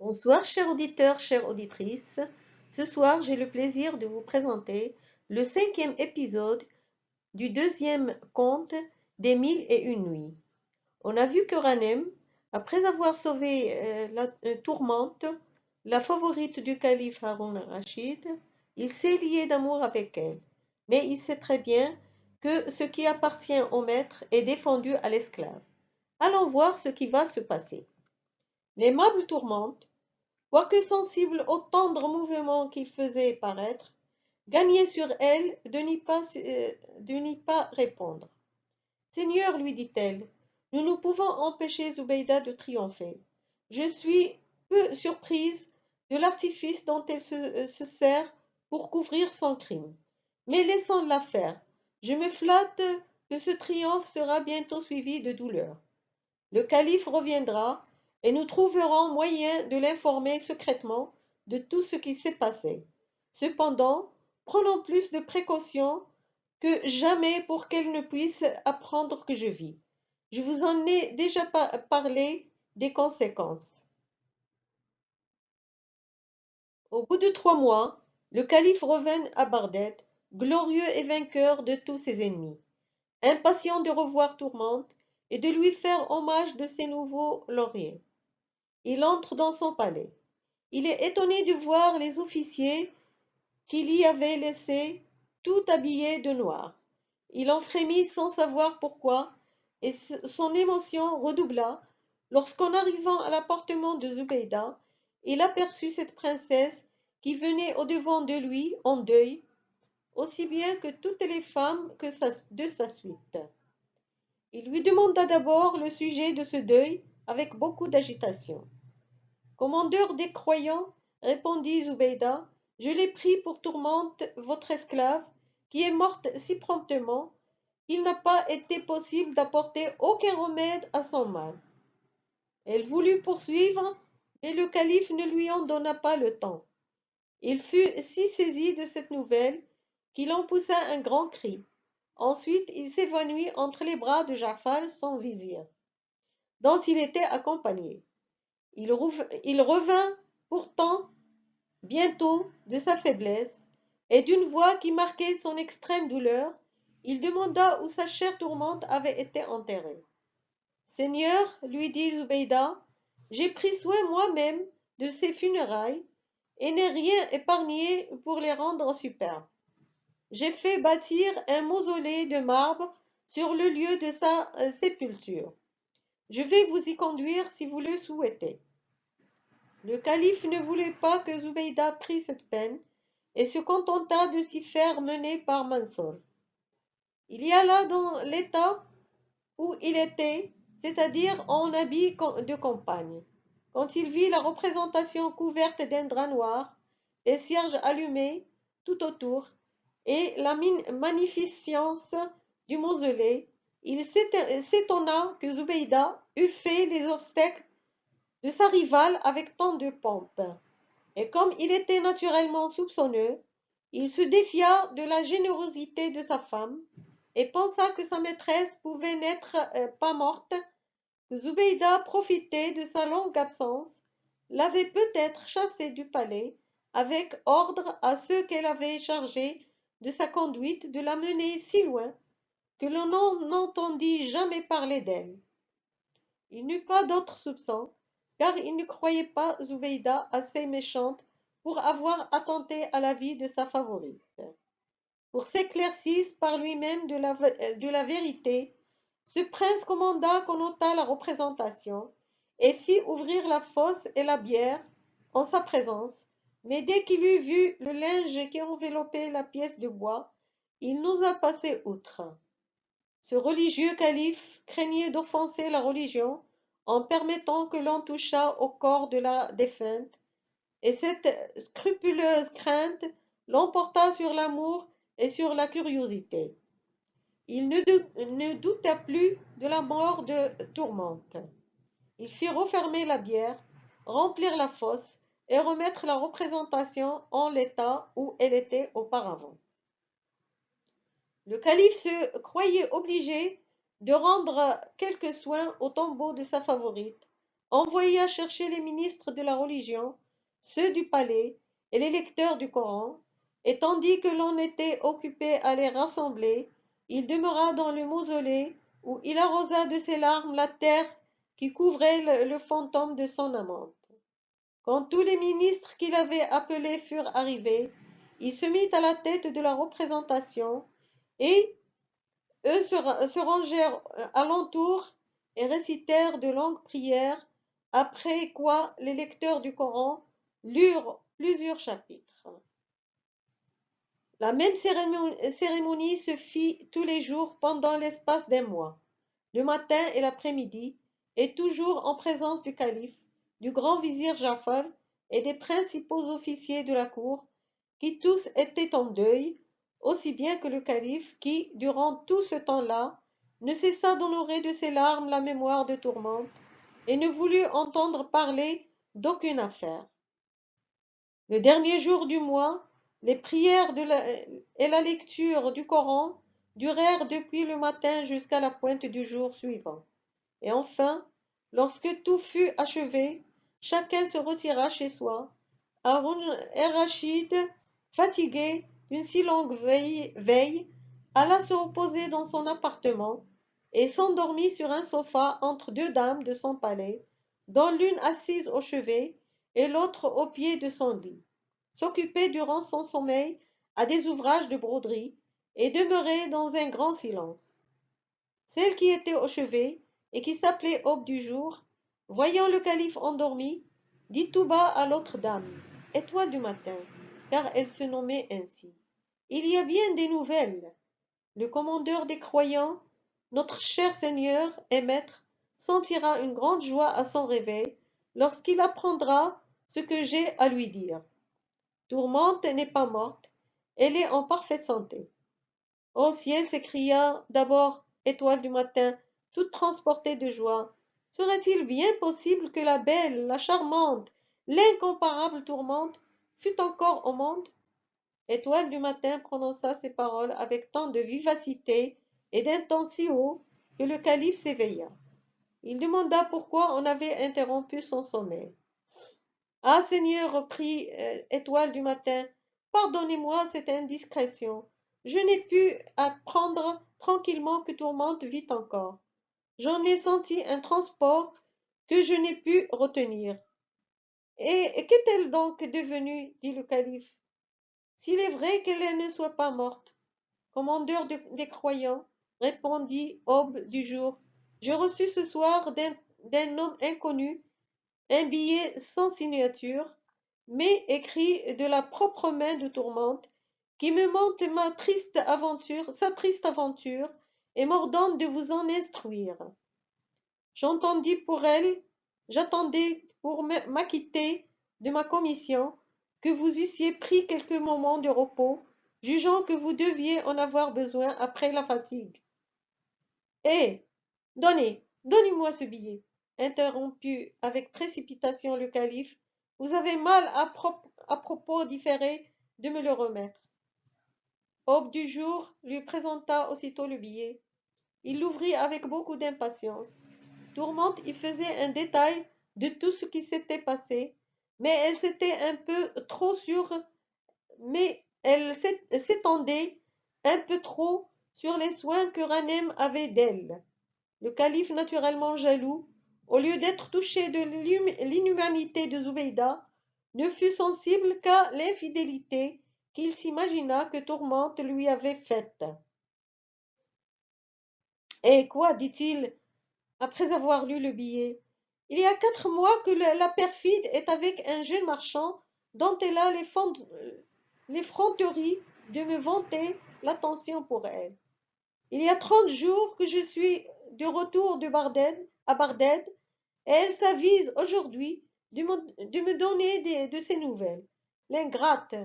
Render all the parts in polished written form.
Bonsoir, chers auditeurs, chères auditrices. Ce soir, j'ai le plaisir de vous présenter le cinquième épisode du deuxième conte des Mille et une nuits. On a vu que Ranem, après avoir sauvé la Tourmente, la favorite du calife Haroun al-Rachid, il s'est lié d'amour avec elle. Mais il sait très bien que ce qui appartient au maître est défendu à l'esclave. Allons voir ce qui va se passer. L'aimable Tourmente, quoique sensible aux tendres mouvements qu'il faisait paraître, gagnait sur elle de n'y pas répondre. Seigneur, lui dit-elle, nous ne pouvons empêcher Zobéida de triompher. Je suis peu surprise de l'artifice dont elle se sert pour couvrir son crime. Mais laissons-la faire. Je me flatte que ce triomphe sera bientôt suivi de douleur. Le calife reviendra et nous trouverons moyen de l'informer secrètement de tout ce qui s'est passé. Cependant, prenons plus de précautions que jamais pour qu'elle ne puisse apprendre que je vis. Je vous en ai déjà parlé des conséquences. Au bout de 3 mois, le calife revint à Bardette, glorieux et vainqueur de tous ses ennemis, impatient de revoir Tourmente et de lui faire hommage de ses nouveaux lauriers. Il entre dans son palais. Il est étonné de voir les officiers qu'il y avait laissés tout habillés de noir. Il en frémit sans savoir pourquoi, et son émotion redoubla lorsqu'en arrivant à l'appartement de Zubeda, il aperçut cette princesse qui venait au-devant de lui en deuil, aussi bien que toutes les femmes de sa suite. Il lui demanda d'abord le sujet de ce deuil avec beaucoup d'agitation. Commandeur des croyants, répondit Zubeda, je l'ai pris pour Tourmente, votre esclave, qui est morte si promptement qu'il n'a pas été possible d'apporter aucun remède à son mal. Elle voulut poursuivre, mais le calife ne lui en donna pas le temps. Il fut si saisi de cette nouvelle qu'il en poussa un grand cri. Ensuite, il s'évanouit entre les bras de Ja'far, son vizir, dont il était accompagné. Il revint pourtant bientôt de sa faiblesse, et d'une voix qui marquait son extrême douleur, il demanda où sa chère Tourmente avait été enterrée. Seigneur, lui dit Zubeda, j'ai pris soin moi-même de ses funérailles et n'ai rien épargné pour les rendre superbes. J'ai fait bâtir un mausolée de marbre sur le lieu de sa sépulture. Je vais vous y conduire si vous le souhaitez. Le calife ne voulait pas que Zubeda prît cette peine et se contenta de s'y faire mener par Mansor. Il y alla dans l'état où il était, c'est-à-dire en habit de campagne. Quand il vit la représentation couverte d'un drap noir, les cierges allumés tout autour et la magnificence du mausolée, il s'étonna que Zubeda eût fait les obstacles de sa rivale avec tant de pompe. Et comme il était naturellement soupçonneux, il se défia de la générosité de sa femme et pensa que sa maîtresse pouvait n'être pas morte, que Zubeda profitait de sa longue absence, l'avait peut-être chassée du palais, avec ordre à ceux qu'elle avait chargés de sa conduite de la mener si loin que l'on n'entendit jamais parler d'elle. Il n'eut pas d'autres soupçons, car il ne croyait pas Zubeda assez méchante pour avoir attenté à la vie de sa favorite. Pour s'éclaircir par lui-même de la vérité, ce prince commanda qu'on ôtât la représentation et fit ouvrir la fosse et la bière en sa présence, mais dès qu'il eut vu le linge qui enveloppait la pièce de bois, il n'osa passer outre. Ce religieux calife craignait d'offenser la religion en permettant que l'on touchât au corps de la défunte, et cette scrupuleuse crainte l'emporta sur l'amour et sur la curiosité. Il ne douta plus de la mort de Tourmente. Il fit refermer la bière, remplir la fosse et remettre la représentation en l'état où elle était auparavant. Le calife se croyait obligé de rendre quelques soins au tombeau de sa favorite, envoya chercher les ministres de la religion, ceux du palais et les lecteurs du Coran, et tandis que l'on était occupé à les rassembler, il demeura dans le mausolée où il arrosa de ses larmes la terre qui couvrait le fantôme de son amante. Quand tous les ministres qu'il avait appelés furent arrivés, il se mit à la tête de la représentation, et eux se rangèrent alentour et récitèrent de longues prières, après quoi les lecteurs du Coran lurent plusieurs chapitres. La même cérémonie se fit tous les jours pendant l'espace d'un mois, le matin et l'après-midi, et toujours en présence du calife, du grand vizir Jafar et des principaux officiers de la cour, qui tous étaient en deuil, aussi bien que le calife qui, durant tout ce temps-là, ne cessa d'honorer de ses larmes la mémoire de Tourmente et ne voulut entendre parler d'aucune affaire. Le dernier jour du mois, les prières et la lecture du Coran durèrent depuis le matin jusqu'à la pointe du jour suivant. Et enfin, lorsque tout fut achevé, chacun se retira chez soi. Haroun el-Rachid, fatigué d'une si longue veille, alla se reposer dans son appartement et s'endormit sur un sofa entre deux dames de son palais, dont l'une assise au chevet et l'autre au pied de son lit. S'occupait durant son sommeil à des ouvrages de broderie et demeurait dans un grand silence. Celle qui était au chevet et qui s'appelait Aube du jour, voyant le calife endormi, dit tout bas à l'autre dame, Étoile du matin, car elle se nommait ainsi. Il y a bien des nouvelles. Le commandeur des croyants, notre cher Seigneur et Maître, sentira une grande joie à son réveil lorsqu'il apprendra ce que j'ai à lui dire. Tourmente n'est pas morte, elle est en parfaite santé. Ô ciel, s'écria d'abord Étoile du matin, toute transportée de joie. Serait-il bien possible que la belle, la charmante, l'incomparable Tourmente fût encore au monde? Étoile du matin prononça ces paroles avec tant de vivacité et d'un ton si haut que le calife s'éveilla. Il demanda pourquoi on avait interrompu son sommeil. Ah Seigneur, reprit Étoile du matin, pardonnez-moi cette indiscrétion. Je n'ai pu apprendre tranquillement que Tourmente vit encore. J'en ai senti un transport que je n'ai pu retenir. Et qu'est-elle donc devenue? Dit le calife. S'il est vrai qu'elle ne soit pas morte. Commandeur des croyants, répondit Aube du jour, j'ai reçu ce soir d'un homme inconnu un billet sans signature, mais écrit de la propre main de Tourmente, qui me montre sa triste aventure, et m'ordonne de vous en instruire. J'entendis pour elle, j'attendais pour m'acquitter de ma commission, que vous eussiez pris quelques moments de repos, jugeant que vous deviez en avoir besoin après la fatigue. Eh! Donnez-moi ce billet, interrompit avec précipitation le calife. Vous avez mal à propos différé de me le remettre. Aube du jour lui présenta aussitôt le billet. Il l'ouvrit avec beaucoup d'impatience. Tourmente y faisait un détail de tout ce qui s'était passé, mais elle s'était un peu trop sûre, mais elle s'étendait un peu trop sur les soins que Ranem avait d'elle. Le calife, naturellement jaloux, au lieu d'être touché de l'inhumanité de Zoubeida, ne fut sensible qu'à l'infidélité qu'il s'imagina que Tourmente lui avait faite. Eh quoi, dit-il, après avoir lu le billet, il y a 4 mois que la perfide est avec un jeune marchand dont elle a l'effronterie de me vanter l'attention pour elle. Il y a 30 jours que je suis de retour à Barded, et elle s'avise aujourd'hui de me donner de ses nouvelles. L'ingrate,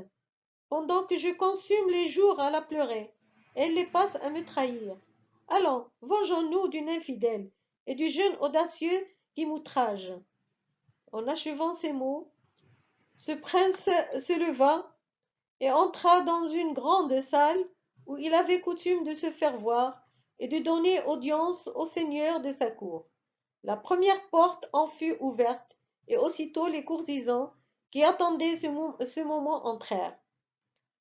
pendant que je consume les jours à la pleurer, elle les passe à me trahir. Allons, vengeons-nous d'une infidèle et du jeune audacieux qui m'outrage. En achevant ces mots, ce prince se leva et entra dans une grande salle où il avait coutume de se faire voir et de donner audience au seigneur de sa cour. La première porte en fut ouverte, et aussitôt les courtisans qui attendaient ce moment entrèrent.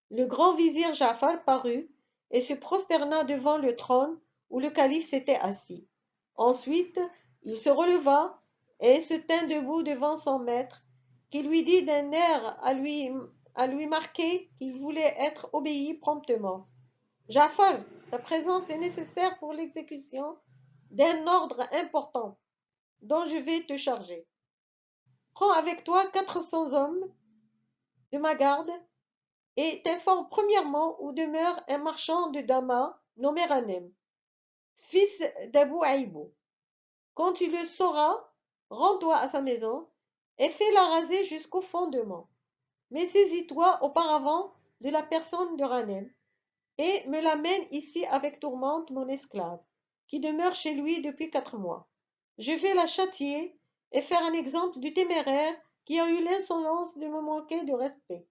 Le grand vizir Ja'far parut et se prosterna devant le trône où le calife s'était assis. Ensuite, il se releva et se tint debout devant son maître, qui lui dit d'un air à lui marquer qu'il voulait être obéi promptement. Ja'far, ta présence est nécessaire pour l'exécution d'un ordre important dont je vais te charger. Prends avec toi 400 hommes de ma garde et t'informe premièrement où demeure un marchand de Damas nommé Ranem, fils d'Abou Aïbou. Quand tu le sauras, rends-toi à sa maison et fais-la raser jusqu'au fondement. Mais saisis-toi auparavant de la personne de Ranem et me l'amène ici avec Tourmente, mon esclave, qui demeure chez lui depuis 4 mois. Je vais la châtier et faire un exemple du téméraire qui a eu l'insolence de me manquer de respect.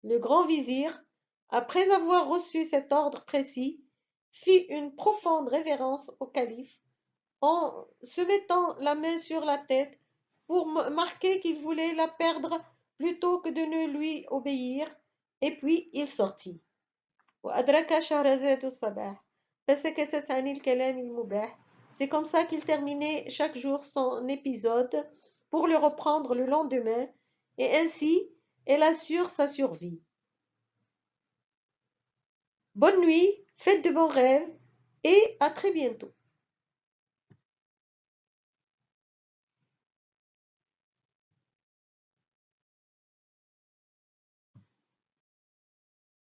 Le grand vizir, après avoir reçu cet ordre précis, fit une profonde révérence au calife en se mettant la main sur la tête pour marquer qu'il voulait la perdre plutôt que de ne lui obéir, et puis il sortit. وأدرك شهرزاد الصباح فسكتت عن الكلام المباح. C'est comme ça qu'il terminait chaque jour son épisode pour le reprendre le lendemain, et ainsi elle assure sa survie. Bonne nuit, faites de bons rêves et à très bientôt.